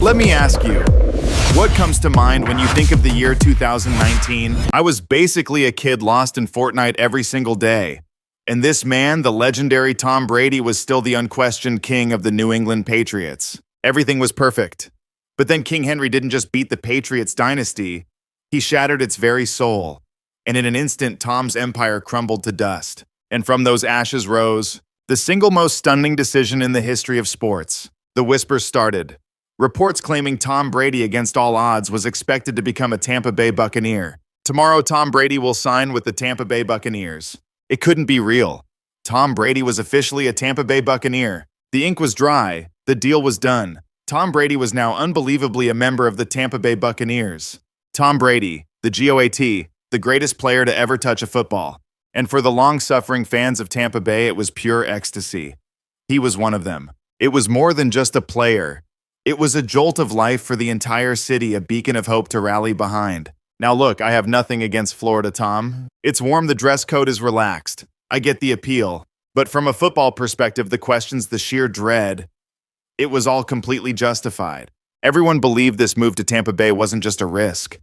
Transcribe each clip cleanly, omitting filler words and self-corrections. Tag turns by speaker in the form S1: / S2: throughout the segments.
S1: Let me ask you, what comes to mind when you think of the year 2019? I was basically a kid lost in Fortnite every single day. And this man, the legendary Tom Brady, was still the unquestioned king of the New England Patriots. Everything was perfect. But then King Henry didn't just beat the Patriots dynasty, he shattered its very soul. And in an instant, Tom's empire crumbled to dust. And from those ashes rose the single most stunning decision in the history of sports. The whispers started. Reports claiming Tom Brady, against all odds, was expected to become a Tampa Bay Buccaneer. Tomorrow, Tom Brady will sign with the Tampa Bay Buccaneers. It couldn't be real. Tom Brady was officially a Tampa Bay Buccaneer. The ink was dry. The deal was done. Tom Brady was now unbelievably a member of the Tampa Bay Buccaneers. Tom Brady, the GOAT, the greatest player to ever touch a football. And for the long-suffering fans of Tampa Bay, it was pure ecstasy. He was one of them. It was more than just a player. It was a jolt of life for the entire city, a beacon of hope to rally behind. Now look, I have nothing against Florida, Tom. It's warm, the dress code is relaxed. I get the appeal. But from a football perspective, the questions, the sheer dread, it was all completely justified. Everyone believed this move to Tampa Bay wasn't just a risk.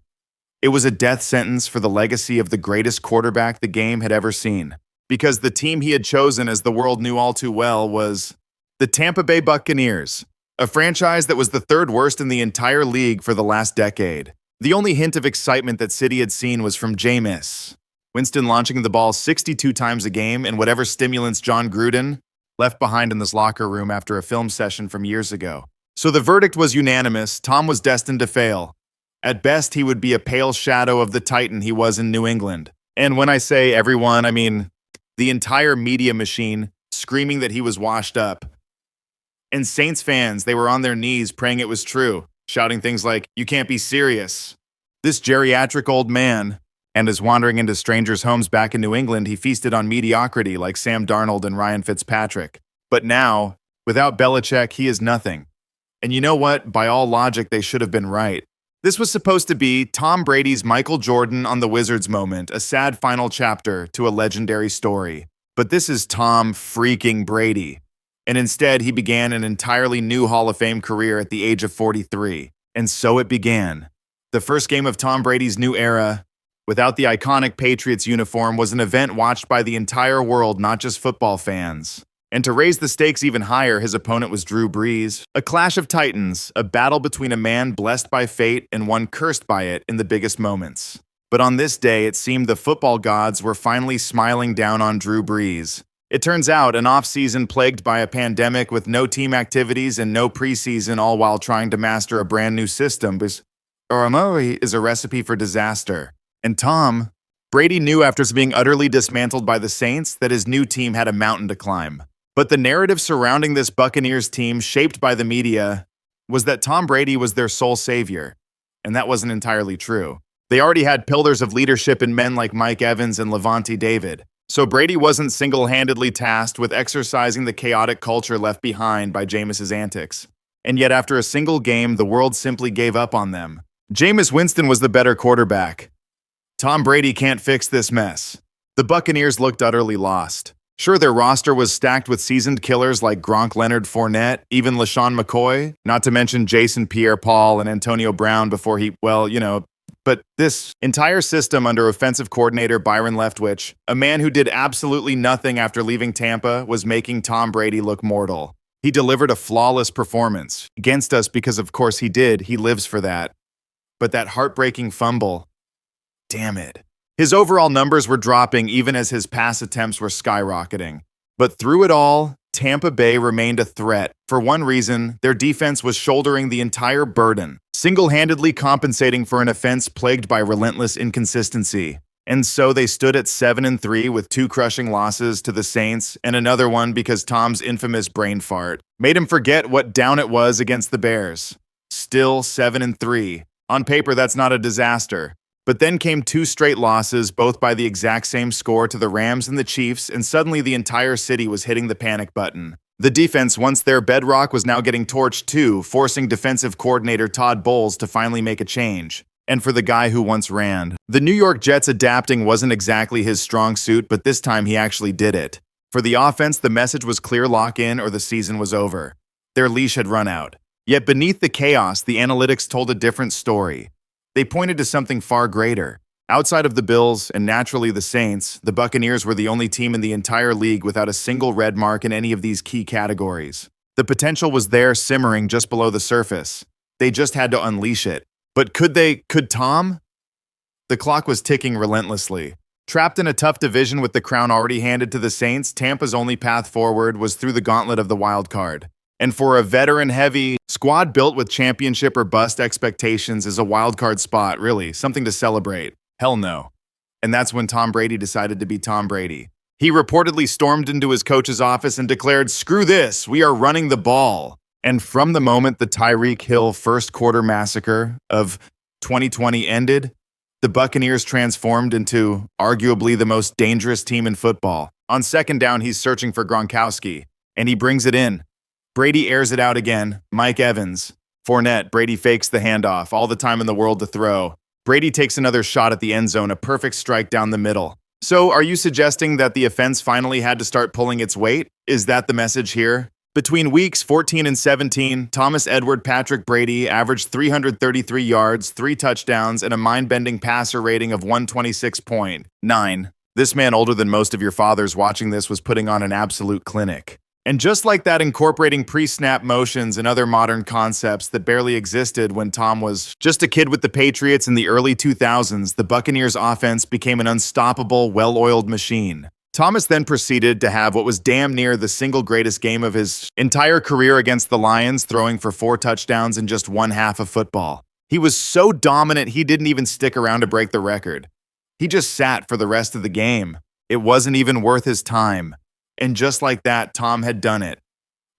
S1: It was a death sentence for the legacy of the greatest quarterback the game had ever seen. Because the team he had chosen, as the world knew all too well, was the Tampa Bay Buccaneers. A franchise that was the third worst in the entire league for the last decade. The only hint of excitement that City had seen was from Jameis Winston launching the ball 62 times a game and whatever stimulants John Gruden left behind in this locker room after a film session from years ago. So the verdict was unanimous. Tom was destined to fail. At best, he would be a pale shadow of the titan he was in New England. And when I say everyone, I mean the entire media machine screaming that he was washed up. And Saints fans, they were on their knees praying it was true, shouting things like, "You can't be serious." This geriatric old man, and as wandering into strangers' homes back in New England, he feasted on mediocrity like Sam Darnold and Ryan Fitzpatrick. But now, without Belichick, he is nothing. And you know what? By all logic, they should have been right. This was supposed to be Tom Brady's Michael Jordan on the Wizards moment, a sad final chapter to a legendary story. But this is Tom freaking Brady. And instead, he began an entirely new Hall of Fame career at the age of 43. And so it began. The first game of Tom Brady's new era, without the iconic Patriots uniform, was an event watched by the entire world, not just football fans. And to raise the stakes even higher, his opponent was Drew Brees. A clash of titans, a battle between a man blessed by fate and one cursed by it in the biggest moments. But on this day, it seemed the football gods were finally smiling down on Drew Brees. It turns out, an off-season plagued by a pandemic with no team activities and no preseason, all while trying to master a brand new system, is a recipe for disaster. And Tom Brady knew after being utterly dismantled by the Saints that his new team had a mountain to climb. But the narrative surrounding this Buccaneers team, shaped by the media, was that Tom Brady was their sole savior. And that wasn't entirely true. They already had pillars of leadership in men like Mike Evans and Levante David. So Brady wasn't single-handedly tasked with exercising the chaotic culture left behind by Jameis's antics. And yet after a single game, the world simply gave up on them. Jameis Winston was the better quarterback. Tom Brady can't fix this mess. The Buccaneers looked utterly lost. Sure, their roster was stacked with seasoned killers like Gronk, Leonard Fournette, even LaShawn McCoy, not to mention Jason Pierre-Paul and Antonio Brown before but this entire system under offensive coordinator Byron Leftwich, a man who did absolutely nothing after leaving Tampa, was making Tom Brady look mortal. He delivered a flawless performance against us because, of course, he did. He lives for that. But that heartbreaking fumble, damn it. His overall numbers were dropping even as his pass attempts were skyrocketing. But through it all, Tampa Bay remained a threat. For one reason, their defense was shouldering the entire burden, single-handedly compensating for an offense plagued by relentless inconsistency. And so they stood at 7-3 with 2 crushing losses to the Saints and another one because Tom's infamous brain fart made him forget what down it was against the Bears. Still 7-3. On paper, that's not a disaster. But then came 2 straight losses, both by the exact same score, to the Rams and the Chiefs, and suddenly the entire city was hitting the panic button. The defense, once their bedrock, was now getting torched too, forcing defensive coordinator Todd Bowles to finally make a change. And for the guy who once ran, the New York Jets adapting wasn't exactly his strong suit, but this time he actually did it. For the offense, the message was clear: lock in or the season was over. Their leash had run out. Yet beneath the chaos, the analytics told a different story. They pointed to something far greater. Outside of the Bills and naturally the Saints, the Buccaneers were the only team in the entire league without a single red mark in any of these key categories. The potential was there simmering just below the surface. They just had to unleash it. But could Tom? The clock was ticking relentlessly. Trapped in a tough division with the crown already handed to the Saints, Tampa's only path forward was through the gauntlet of the wild card. And for a veteran-heavy squad built with championship or bust expectations is a wild card spot, really, something to celebrate. Hell no. And that's when Tom Brady decided to be Tom Brady. He reportedly stormed into his coach's office and declared, "Screw this, we are running the ball." And from the moment the Tyreek Hill first quarter massacre of 2020 ended, the Buccaneers transformed into arguably the most dangerous team in football. On second down, he's searching for Gronkowski, and he brings it in. Brady airs it out again. Mike Evans. Fournette. Brady fakes the handoff. All the time in the world to throw. Brady takes another shot at the end zone, a perfect strike down the middle. So, are you suggesting that the offense finally had to start pulling its weight? Is that the message here? Between weeks 14 and 17, Thomas Edward Patrick Brady averaged 333 yards, 3 touchdowns, and a mind-bending passer rating of 126.9. This man, older than most of your fathers watching this, was putting on an absolute clinic. And just like that, incorporating pre-snap motions and other modern concepts that barely existed when Tom was just a kid with the Patriots in the early 2000s, the Buccaneers' offense became an unstoppable, well-oiled machine. Thomas then proceeded to have what was damn near the single greatest game of his entire career against the Lions, throwing for 4 touchdowns in just one half of football. He was so dominant, he didn't even stick around to break the record. He just sat for the rest of the game. It wasn't even worth his time. And just like that, Tom had done it.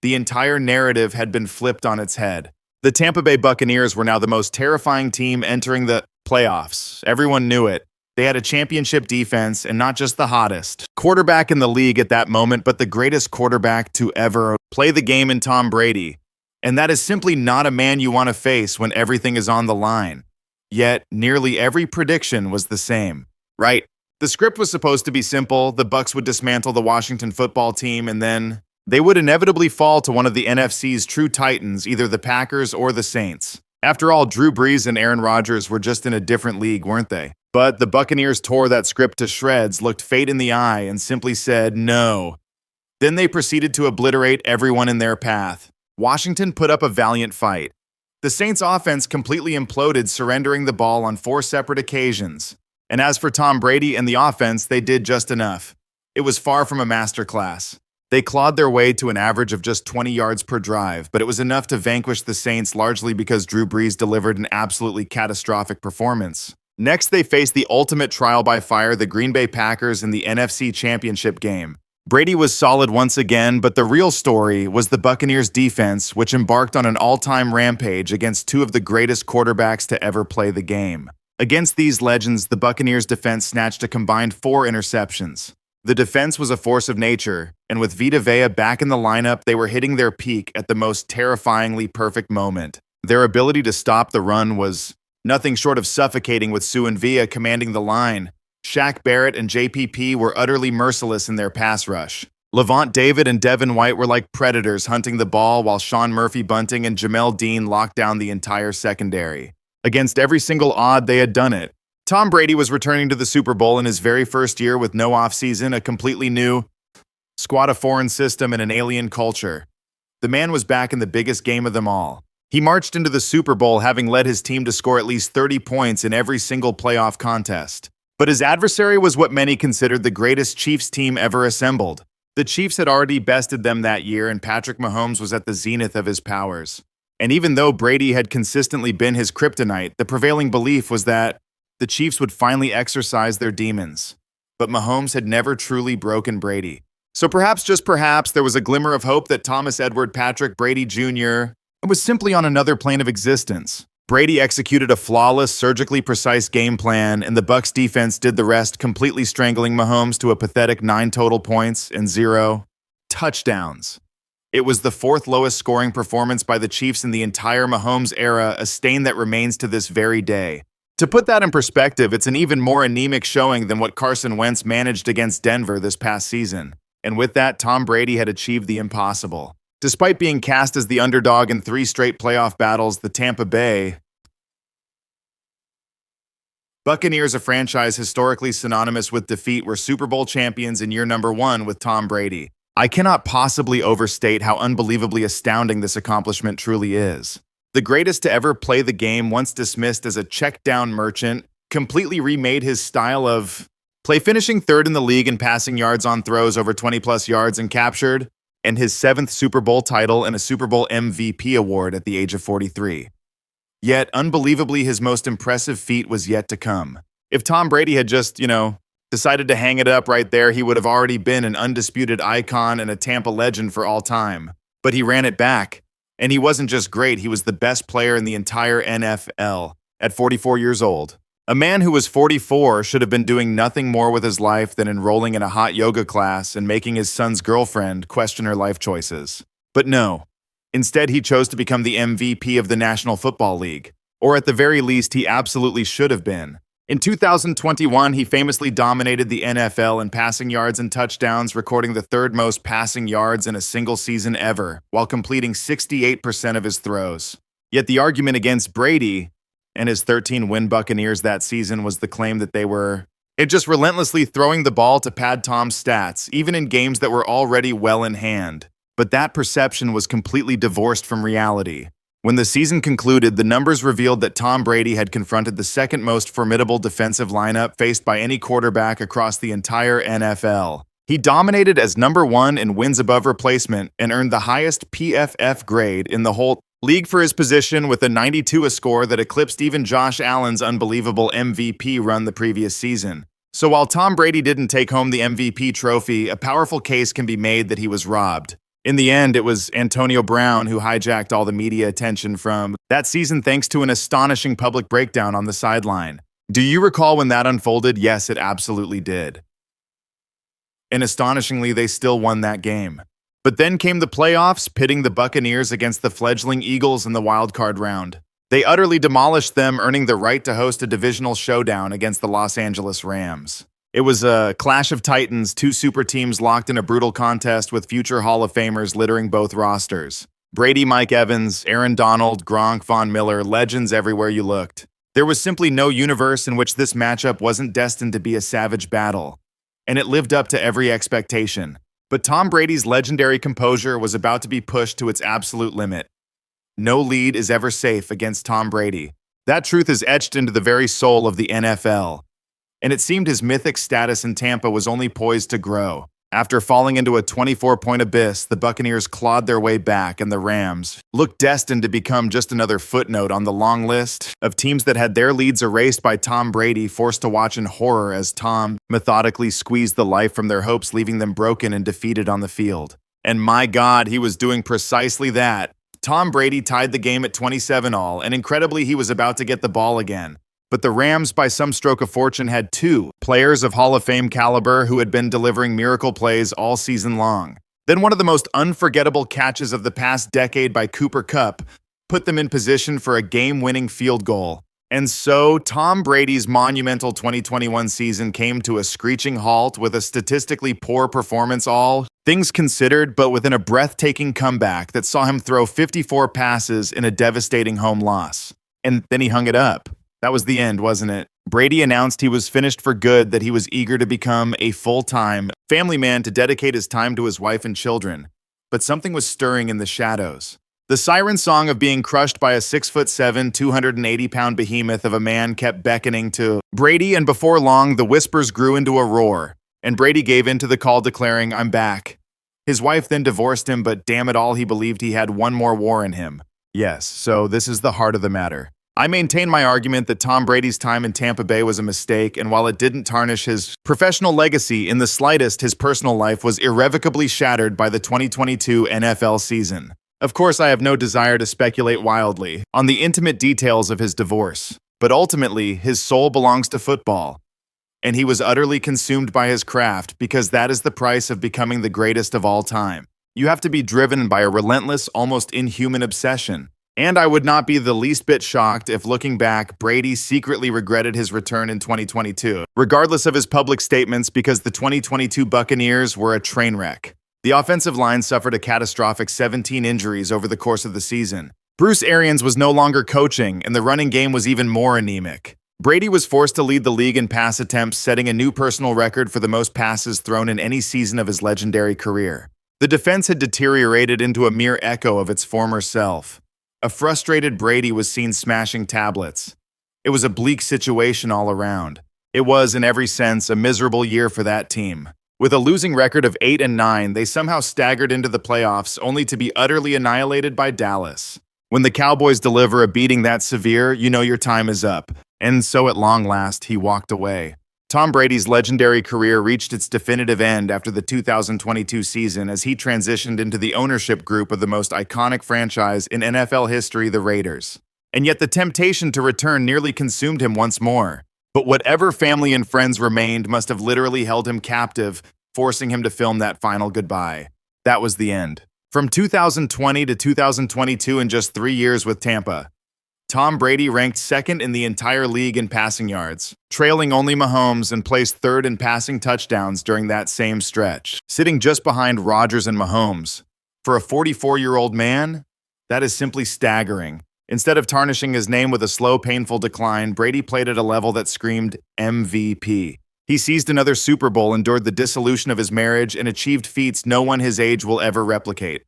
S1: The entire narrative had been flipped on its head. The Tampa Bay Buccaneers were now the most terrifying team entering the playoffs. Everyone knew it. They had a championship defense, and not just the hottest quarterback in the league at that moment, but the greatest quarterback to ever play the game in Tom Brady. And that is simply not a man you want to face when everything is on the line. Yet, nearly every prediction was the same. Right. The script was supposed to be simple. The Bucs would dismantle the Washington football team, and then they would inevitably fall to one of the NFC's true titans, either the Packers or the Saints. After all, Drew Brees and Aaron Rodgers were just in a different league, weren't they? But the Buccaneers tore that script to shreds, looked fate in the eye, and simply said no. Then they proceeded to obliterate everyone in their path. Washington put up a valiant fight. The Saints' offense completely imploded, surrendering the ball on 4 separate occasions. And as for Tom Brady and the offense, they did just enough. It was far from a masterclass. They clawed their way to an average of just 20 yards per drive, but it was enough to vanquish the Saints largely because Drew Brees delivered an absolutely catastrophic performance. Next, they faced the ultimate trial by fire, the Green Bay Packers, in the NFC Championship game. Brady was solid once again, but the real story was the Buccaneers' defense, which embarked on an all-time rampage against 2 of the greatest quarterbacks to ever play the game. Against these legends, the Buccaneers' defense snatched a combined 4 interceptions. The defense was a force of nature, and with Vita Vea back in the lineup, they were hitting their peak at the most terrifyingly perfect moment. Their ability to stop the run was nothing short of suffocating, with Sue and Vea commanding the line. Shaq Barrett and JPP were utterly merciless in their pass rush. Levant David and Devin White were like predators hunting the ball, while Sean Murphy-Bunting and Jamel Dean locked down the entire secondary. Against every single odd, they had done it. Tom Brady was returning to the Super Bowl in his very first year with no offseason, a completely new squad, a foreign system, and an alien culture. The man was back in the biggest game of them all. He marched into the Super Bowl having led his team to score at least 30 points in every single playoff contest. But his adversary was what many considered the greatest Chiefs team ever assembled. The Chiefs had already bested them that year, and Patrick Mahomes was at the zenith of his powers. And even though Brady had consistently been his kryptonite, the prevailing belief was that the Chiefs would finally exorcise their demons. But Mahomes had never truly broken Brady. So perhaps, just perhaps, there was a glimmer of hope that Thomas Edward Patrick Brady Jr. was simply on another plane of existence. Brady executed a flawless, surgically precise game plan, and the Bucs defense did the rest, completely strangling Mahomes to a pathetic 9 total points and 0 touchdowns. It was the 4th lowest scoring performance by the Chiefs in the entire Mahomes era, a stain that remains to this very day. To put that in perspective, it's an even more anemic showing than what Carson Wentz managed against Denver this past season. And with that, Tom Brady had achieved the impossible. Despite being cast as the underdog in 3 straight playoff battles, the Tampa Bay Buccaneers, a franchise historically synonymous with defeat, were Super Bowl champions in year number 1 with Tom Brady. I cannot possibly overstate how unbelievably astounding this accomplishment truly is. The greatest to ever play the game, once dismissed as a check-down merchant, completely remade his style of play, finishing 3rd in the league in passing yards on throws over 20-plus yards and captured, and his 7th Super Bowl title and a Super Bowl MVP award at the age of 43. Yet, unbelievably, his most impressive feat was yet to come. If Tom Brady had just, decided to hang it up right there, he would have already been an undisputed icon and a Tampa legend for all time. But he ran it back. And he wasn't just great, he was the best player in the entire NFL at 44 years old. A man who was 44 should have been doing nothing more with his life than enrolling in a hot yoga class and making his son's girlfriend question her life choices. But no. Instead, he chose to become the MVP of the National Football League. Or at the very least, he absolutely should have been. In 2021, he famously dominated the NFL in passing yards and touchdowns, recording the 3rd most passing yards in a single season ever, while completing 68% of his throws. Yet the argument against Brady and his 13-win Buccaneers that season was the claim that they were just relentlessly throwing the ball to pad Tom's stats, even in games that were already well in hand. But that perception was completely divorced from reality. When the season concluded, the numbers revealed that Tom Brady had confronted the 2nd most formidable defensive lineup faced by any quarterback across the entire NFL. He dominated as number 1 in wins above replacement and earned the highest PFF grade in the whole league for his position, with a 92, a score that eclipsed even Josh Allen's unbelievable MVP run the previous season. So while Tom Brady didn't take home the MVP trophy, a powerful case can be made that he was robbed. In the end, it was Antonio Brown who hijacked all the media attention from that season thanks to an astonishing public breakdown on the sideline. Do you recall when that unfolded? Yes, it absolutely did. And astonishingly, they still won that game. But then came the playoffs, pitting the Buccaneers against the fledgling Eagles in the wildcard round. They utterly demolished them, earning the right to host a divisional showdown against the Los Angeles Rams. It was a clash of titans, 2 super teams locked in a brutal contest with future Hall of Famers littering both rosters. Brady, Mike Evans, Aaron Donald, Gronk, Von Miller, legends everywhere you looked. There was simply no universe in which this matchup wasn't destined to be a savage battle. And it lived up to every expectation. But Tom Brady's legendary composure was about to be pushed to its absolute limit. No lead is ever safe against Tom Brady. That truth is etched into the very soul of the NFL. And it seemed his mythic status in Tampa was only poised to grow. After falling into a 24-point abyss, the Buccaneers clawed their way back, and the Rams looked destined to become just another footnote on the long list of teams that had their leads erased by Tom Brady, forced to watch in horror as Tom methodically squeezed the life from their hopes, leaving them broken and defeated on the field. And my God, he was doing precisely that. Tom Brady tied the game at 27-all, and incredibly, he was about to get the ball again. But the Rams, by some stroke of fortune, had 2 players of Hall of Fame caliber who had been delivering miracle plays all season long. Then one of the most unforgettable catches of the past decade by Cooper Kupp put them in position for a game-winning field goal. And so, Tom Brady's monumental 2021 season came to a screeching halt with a statistically poor performance, all things considered, but within a breathtaking comeback that saw him throw 54 passes in a devastating home loss. And then he hung it up. That was the end, wasn't it? Brady announced he was finished for good, that he was eager to become a full-time family man to dedicate his time to his wife and children. But something was stirring in the shadows. The siren song of being crushed by a 6'7", 280-pound behemoth of a man kept beckoning to Brady, and before long, the whispers grew into a roar, and Brady gave in to the call, declaring, "I'm back." His wife then divorced him, but damn it all, he believed he had one more war in him. Yes, so this is the heart of the matter. I maintain my argument that Tom Brady's time in Tampa Bay was a mistake, and while it didn't tarnish his professional legacy in the slightest, his personal life was irrevocably shattered by the 2022 NFL season. Of course, I have no desire to speculate wildly on the intimate details of his divorce, but ultimately, his soul belongs to football, and he was utterly consumed by his craft because that is the price of becoming the greatest of all time. You have to be driven by a relentless, almost inhuman obsession. And I would not be the least bit shocked if, looking back, Brady secretly regretted his return in 2022, regardless of his public statements, because the 2022 Buccaneers were a train wreck. The offensive line suffered a catastrophic 17 injuries over the course of the season. Bruce Arians was no longer coaching, and the running game was even more anemic. Brady was forced to lead the league in pass attempts, setting a new personal record for the most passes thrown in any season of his legendary career. The defense had deteriorated into a mere echo of its former self. A frustrated Brady was seen smashing tablets. It was a bleak situation all around. It was, in every sense, a miserable year for that team. With a losing record of 8-9, they somehow staggered into the playoffs, only to be utterly annihilated by Dallas. When the Cowboys deliver a beating that severe, you know your time is up. And so at long last, he walked away. Tom Brady's legendary career reached its definitive end after the 2022 season as he transitioned into the ownership group of the most iconic franchise in NFL history, the Raiders. And yet the temptation to return nearly consumed him once more. But whatever family and friends remained must have literally held him captive, forcing him to film that final goodbye. That was the end. From 2020 to 2022, in just 3 years with Tampa, Tom Brady ranked second in the entire league in passing yards, trailing only Mahomes, and placed third in passing touchdowns during that same stretch, sitting just behind Rodgers and Mahomes. For a 44-year-old man, that is simply staggering. Instead of tarnishing his name with a slow, painful decline, Brady played at a level that screamed MVP. He seized another Super Bowl, endured the dissolution of his marriage, and achieved feats no one his age will ever replicate.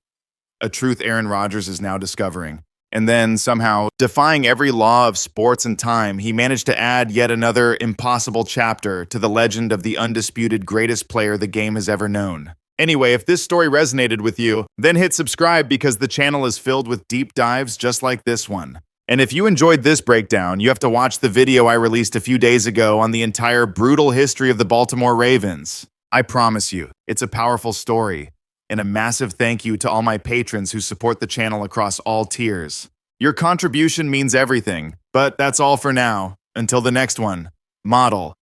S1: A truth Aaron Rodgers is now discovering. And then, somehow, defying every law of sports and time, he managed to add yet another impossible chapter to the legend of the undisputed greatest player the game has ever known. Anyway, if this story resonated with you, then hit subscribe because the channel is filled with deep dives just like this one. And if you enjoyed this breakdown, you have to watch the video I released a few days ago on the entire brutal history of the Baltimore Ravens. I promise you, it's a powerful story. And a massive thank you to all my patrons who support the channel across all tiers. Your contribution means everything, but that's all for now. Until the next one, model.